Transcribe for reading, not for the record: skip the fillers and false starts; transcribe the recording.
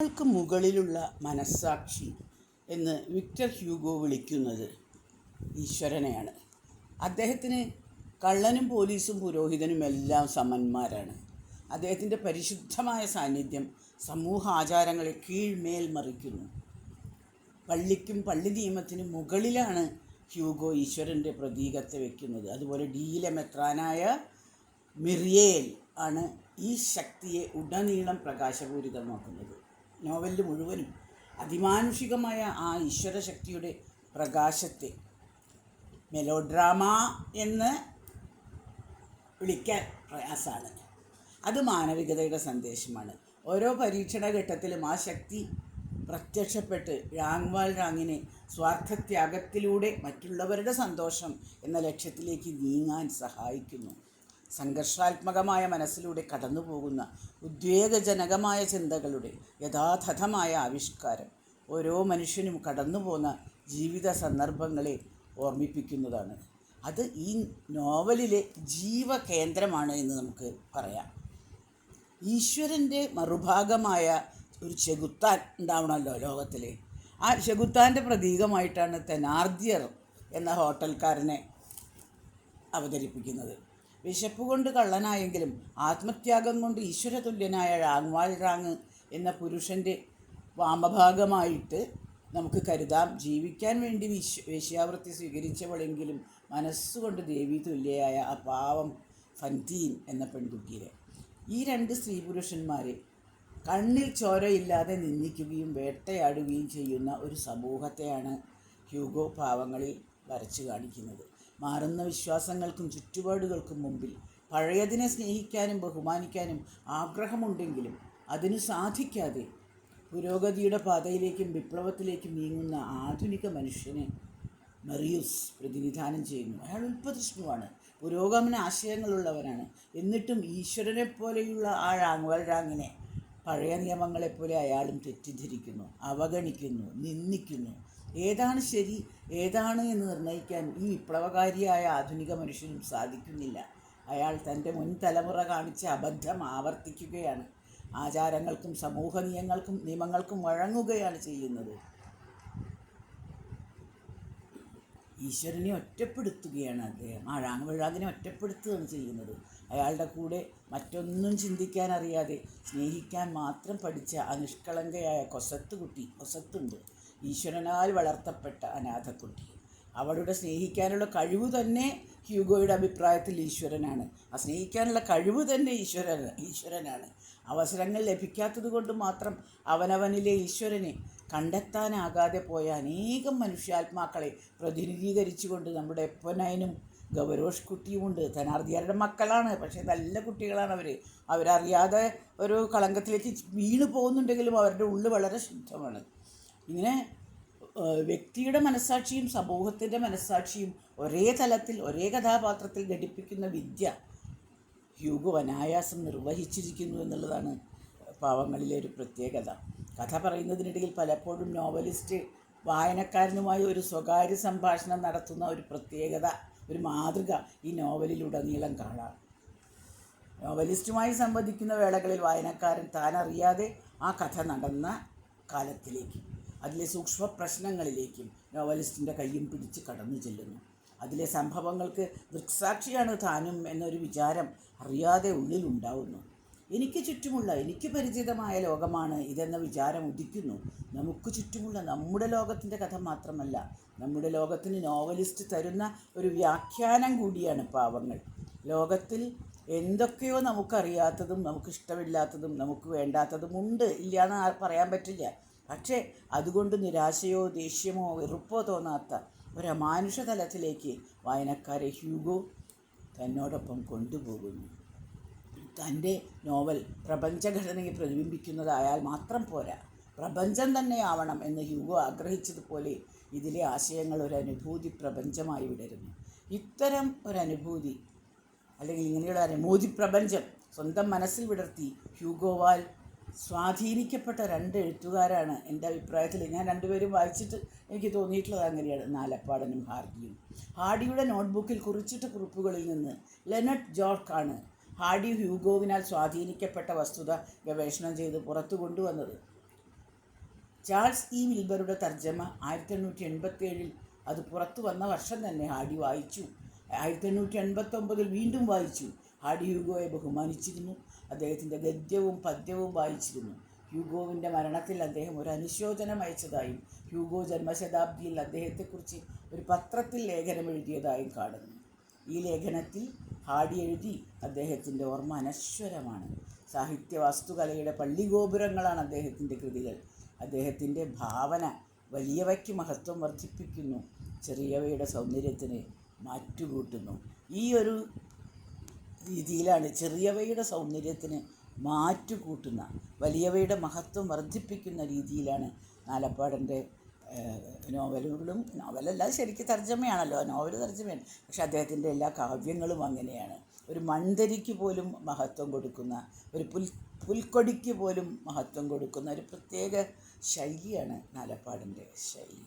ൾക്ക് മുകളിലുള്ള മനസ്സാക്ഷി എന്ന് വിക്ടർ ഹ്യൂഗോ വിളിക്കുന്നത് ഈശ്വരനെയാണ്. അദ്ദേഹത്തിന് കള്ളനും പോലീസും പുരോഹിതനും എല്ലാം സമന്മാരാണ്. അദ്ദേഹത്തിൻ്റെ പരിശുദ്ധമായ സാന്നിധ്യം സമൂഹ ആചാരങ്ങളെ കീഴ്മേൽ മറിക്കുന്നു. പള്ളിക്കും പള്ളി നിയമത്തിനും മുകളിലാണ് ഹ്യൂഗോ ഈശ്വരൻ്റെ പ്രതീകത്തെ വയ്ക്കുന്നത്. അതുപോലെ ഡിയിലെ മെത്രാനായ മിറിയേൽ ആണ് ഈ ശക്തിയെ ഉടനീളം പ്രകാശപൂരിതമാക്കുന്നത്. നോവലിൽ മുഴുവനും അതിമാനുഷികമായ ആ ഈശ്വരശക്തിയുടെ പ്രകാശത്തെ മെലോഡ്രാമ എന്ന് വിളിക്കാൻ പ്രയാസമാണ്. അത് മാനവികതയുടെ സന്ദേശമാണ്. ഓരോ പരീക്ഷണ ഘട്ടത്തിലും ആ ശക്തി പ്രത്യക്ഷപ്പെട്ട് ഴാങ് റാങ്ങിനെ സ്വാർത്ഥത്യാഗത്തിലൂടെ മറ്റുള്ളവരുടെ സന്തോഷം എന്ന ലക്ഷ്യത്തിലേക്ക് നീങ്ങാൻ സഹായിക്കുന്നു. സംഘർഷാത്മകമായ മനസ്സിലൂടെ കടന്നുപോകുന്ന ഉദ്വേഗജനകമായ ചിന്തകളുടെ യഥാതഥമായ ആവിഷ്കാരം ഓരോ മനുഷ്യനും കടന്നുപോകുന്ന ജീവിത സന്ദർഭങ്ങളെ ഓർമ്മിപ്പിക്കുന്നതാണ്. അത് ഈ നോവലിലെ ജീവകേന്ദ്രമാണ് എന്ന് നമുക്ക് പറയാം. ഈശ്വരൻ്റെ മറുഭാഗമായ ഒരു ചെകുത്താൻ ഉണ്ടാവണമല്ലോ ലോകത്തിൽ. ആ ചെകുത്താൻ്റെ പ്രതീകമായിട്ടാണ് തെനാർദിയർ എന്ന ഹോട്ടൽക്കാരനെ അവതരിപ്പിക്കുന്നത്. വിശപ്പ് കൊണ്ട് കള്ളനായെങ്കിലും ആത്മത്യാഗം കൊണ്ട് ഈശ്വരതുല്യനായ ഴാങ് എന്ന പുരുഷൻ്റെ വാമഭാഗമായിട്ട് നമുക്ക് കരുതാം. ജീവിക്കാൻ വേണ്ടി വേശ്യാവൃത്തി സ്വീകരിച്ചവളെങ്കിലും മനസ്സുകൊണ്ട് ദേവി തുല്യയായ ആ പാവം ഫൻതീൻ എന്ന പെൺകുട്ടിയെ. ഈ രണ്ട് സ്ത്രീ പുരുഷന്മാരെ കണ്ണിൽ ചോരയില്ലാതെ നിന്ദിക്കുകയും വേട്ടയാടുകയും ചെയ്യുന്ന ഒരു സമൂഹത്തെയാണ് ഹ്യൂഗോ പാവങ്ങളിൽ വരച്ചു കാണിക്കുന്നത്. മാറുന്ന വിശ്വാസങ്ങൾക്കും ചുറ്റുപാടുകൾക്കും മുമ്പിൽ പഴയതിനെ സ്നേഹിക്കാനും ബഹുമാനിക്കാനും ആഗ്രഹമുണ്ടെങ്കിലും അതിന് സാധിക്കാതെ പുരോഗതിയുടെ പാതയിലേക്കും വിപ്ലവത്തിലേക്കും നീങ്ങുന്ന ആധുനിക മനുഷ്യനെ മറിയൂസ് പ്രതിനിധാനം ചെയ്യുന്നു. അയാൾ ഉൽപ്പതിഷ്ണുവാണ്, പുരോഗമന ആശയങ്ങളുള്ളവനാണ്. എന്നിട്ടും ഈശ്വരനെ പോലെയുള്ള ആ ഴാങ്ങിനെ പഴയ നിയമങ്ങളെപ്പോലെ അയാളും തെറ്റിദ്ധരിക്കുന്നു, അവഗണിക്കുന്നു, നിന്ദിക്കുന്നു. ഏതാണ് ശരി, ഏതാണ് എന്ന് നിർണ്ണയിക്കാൻ ഈ വിപ്ലവകാരിയായ ആധുനിക മനുഷ്യനും സാധിക്കുന്നില്ല. അയാൾ തൻ്റെ മുൻ തലമുറ കാണിച്ച അബദ്ധം ആവർത്തിക്കുകയാണ്. ആചാരങ്ങൾക്കും സമൂഹ നിയമങ്ങൾക്കും വഴങ്ങുകയാണ് ചെയ്യുന്നത്. ഈശ്വരനെ ഒറ്റപ്പെടുത്തുകയാണ് അദ്ദേഹം. ആ ഴാങ്ങിനെ ഒറ്റപ്പെടുത്തുകയാണ് ചെയ്യുന്നത്. അയാളുടെ കൂടെ മറ്റൊന്നും ചിന്തിക്കാൻ അറിയാതെ സ്നേഹിക്കാൻ മാത്രം പഠിച്ച ആ നിഷ്കളങ്കയായ കൊസത്തുണ്ട്, ഈശ്വരനാൽ വളർത്തപ്പെട്ട അനാഥക്കുട്ടി. അവളുടെ സ്നേഹിക്കാനുള്ള കഴിവ് തന്നെ ഹ്യൂഗോയുടെ അഭിപ്രായത്തിൽ ഈശ്വരനാണ്. ആ സ്നേഹിക്കാനുള്ള കഴിവ് തന്നെ ഈശ്വരനാണ്. അവസരങ്ങൾ ലഭിക്കാത്തത് കൊണ്ട് മാത്രം അവനവനിലെ ഈശ്വരനെ കണ്ടെത്താനാകാതെ പോയ അനേകം മനുഷ്യാത്മാക്കളെ പ്രതിനിധീകരിച്ചുകൊണ്ട് നമ്മുടെ എപ്പൊനയനും ഗൗരോഷ് കുട്ടിയുമുണ്ട്. തെനാർദിയരുടെ മക്കളാണ്, പക്ഷേ നല്ല കുട്ടികളാണ് അവരറിയാതെ ഒരു കളങ്കത്തിലേക്ക് വീണു പോകുന്നുണ്ടെങ്കിലും അവരുടെ ഉള്ളിൽ വളരെ ശുദ്ധമാണ്. ഇങ്ങനെ വ്യക്തിയുടെ മനസ്സാക്ഷിയും സമൂഹത്തിൻ്റെ മനസ്സാക്ഷിയും ഒരേ തലത്തിൽ ഒരേ കഥാപാത്രത്തിൽ ഘടിപ്പിക്കുന്ന വിദ്യ ഹ്യൂഗോ അനായാസം നിർവഹിച്ചിരിക്കുന്നു എന്നുള്ളതാണ് പാവങ്ങളിലെ ഒരു പ്രത്യേകത. കഥ പറയുന്നതിനിടയിൽ പലപ്പോഴും നോവലിസ്റ്റ് വായനക്കാരനുമായി ഒരു സ്വകാര്യ സംഭാഷണം നടത്തുന്ന ഒരു പ്രത്യേകത, ഒരു മാതൃക ഈ നോവലിലുടനീളം കാണാം. നോവലിസ്റ്റുമായി സംവദിക്കുന്ന വേളകളിൽ വായനക്കാരൻ താനറിയാതെ ആ കഥ നടന്ന കാലത്തിലേക്കും അതിലെ സൂക്ഷ്മ പ്രശ്നങ്ങളിലേക്കും നോവലിസ്റ്റിൻ്റെ കയ്യും പിടിച്ച് കടന്നു ചെല്ലുന്നു. അതിലെ സംഭവങ്ങൾക്ക് ദൃക്സാക്ഷിയാണ് താനും എന്നൊരു വിചാരം അറിയാതെ ഉള്ളിലുണ്ടാവുന്നു. എനിക്ക് ചുറ്റുമുള്ള എനിക്ക് പരിചിതമായ ലോകമാണ് ഇതെന്ന വിചാരം ഉദിക്കുന്നു. നമുക്ക് ചുറ്റുമുള്ള നമ്മുടെ ലോകത്തിൻ്റെ കഥ മാത്രമല്ല, നമ്മുടെ ലോകത്തിന് നോവലിസ്റ്റ് തരുന്ന ഒരു വ്യാഖ്യാനം കൂടിയാണ് പാവങ്ങൾ. ലോകത്തിൽ എന്തൊക്കെയോ നമുക്കറിയാത്തതും നമുക്കിഷ്ടമില്ലാത്തതും നമുക്ക് വേണ്ടാത്തതും ഉണ്ട്, ഇല്ലയെന്ന് പറയാൻ പറ്റില്ല. പക്ഷേ അതുകൊണ്ട് നിരാശയോ ദേഷ്യമോ വെറുപ്പോ തോന്നാത്ത ഒരമാനുഷ തലത്തിലേക്ക് വായനക്കാരെ ഹ്യൂഗോ തന്നോടൊപ്പം കൊണ്ടുപോകുന്നു. തൻ്റെ നോവൽ പ്രപഞ്ചഘടനയെ പ്രതിബിംബിക്കുന്നതായാൽ മാത്രം പോരാ, പ്രപഞ്ചം തന്നെയാവണം എന്ന് ഹ്യൂഗോ ആഗ്രഹിച്ചതുപോലെ ഇതിലെ ആശയങ്ങൾ ഒരനുഭൂതി പ്രപഞ്ചമായി വിടരുന്നു. ഇത്തരം ഒരനുഭൂതി അല്ലെങ്കിൽ ഇങ്ങനെയുള്ള അനുഭൂതി പ്രപഞ്ചം സ്വന്തം മനസ്സിൽ വിടർത്തി ഹ്യൂഗോവാൽ സ്വാധീനിക്കപ്പെട്ട രണ്ട് എഴുത്തുകാരാണ് എൻ്റെ അഭിപ്രായത്തിൽ. ഞാൻ രണ്ടുപേരും വായിച്ചിട്ട് എനിക്ക് തോന്നിയിട്ടുള്ളത് അങ്ങനെയാണ്, നാലപ്പാടനും ഹാർഡിയും. ഹാർഡിയുടെ നോട്ട്ബുക്കിൽ കുറിച്ചിട്ട കുറിപ്പുകളിൽ നിന്ന് ലെനറ്റ് ജോർക്കാണ് ഹാർഡി ഹ്യൂഗോവിനാൽ സ്വാധീനിക്കപ്പെട്ട വസ്തുത ഗവേഷണം ചെയ്ത് പുറത്തു കൊണ്ടുവന്നത്. ചാൾസ് ഇ വിൽബറുടെ തർജ്ജമ 1887 അത് പുറത്തു വന്ന വർഷം തന്നെ ഹാർഡി വായിച്ചു. 1889 വീണ്ടും വായിച്ചു. ഹാർഡി ഹ്യൂഗോയെ ബഹുമാനിച്ചിരുന്നു. അദ്ദേഹത്തിൻ്റെ ഗദ്യവും പദ്യവും വായിച്ചിരുന്നു. ഹ്യൂഗോവിൻ്റെ മരണത്തിൽ അദ്ദേഹം ഒരു അനുശോചനം അയച്ചതായും ഹ്യൂഗോ ജന്മശതാബ്ദിയിൽ അദ്ദേഹത്തെക്കുറിച്ച് ഒരു പത്രത്തിൽ ലേഖനം എഴുതിയതായും കാണുന്നു. ഈ ലേഖനത്തിൽ ഹാർഡി എഴുതി, അദ്ദേഹത്തിൻ്റെ ഓർമ്മ അനശ്വരമാണ്. സാഹിത്യ വാസ്തുകലയുടെ പള്ളിഗോപുരങ്ങളാണ് അദ്ദേഹത്തിൻ്റെ കൃതികൾ. അദ്ദേഹത്തിൻ്റെ ഭാവന വലിയവയ്ക്ക് മഹത്വം വർദ്ധിപ്പിക്കുന്നു, ചെറിയവയുടെ സൗന്ദര്യത്തിന് മാറ്റുകൂട്ടുന്നു. ഈ ഒരു രീതിയിലാണ് ചെറിയവയുടെ സൗന്ദര്യത്തിന് മാറ്റുകൂട്ടുന്ന, വലിയവയുടെ മഹത്വം വർദ്ധിപ്പിക്കുന്ന രീതിയിലാണ് നാലപ്പാടൻ്റെ നോവലുകളും, നോവലല്ല ശരിക്കും തർജ്ജമയാണല്ലോ, നോവൽ തർജ്ജമയാണ്, പക്ഷെ അദ്ദേഹത്തിൻ്റെ എല്ലാ കാവ്യങ്ങളും അങ്ങനെയാണ്. ഒരു മൺതരിക്ക് പോലും മഹത്വം കൊടുക്കുന്ന, ഒരു പുൽക്കൊടിക്ക് പോലും മഹത്വം കൊടുക്കുന്ന ഒരു പ്രത്യേക ശൈലിയാണ് നാലപ്പാടിൻ്റെ ശൈലി.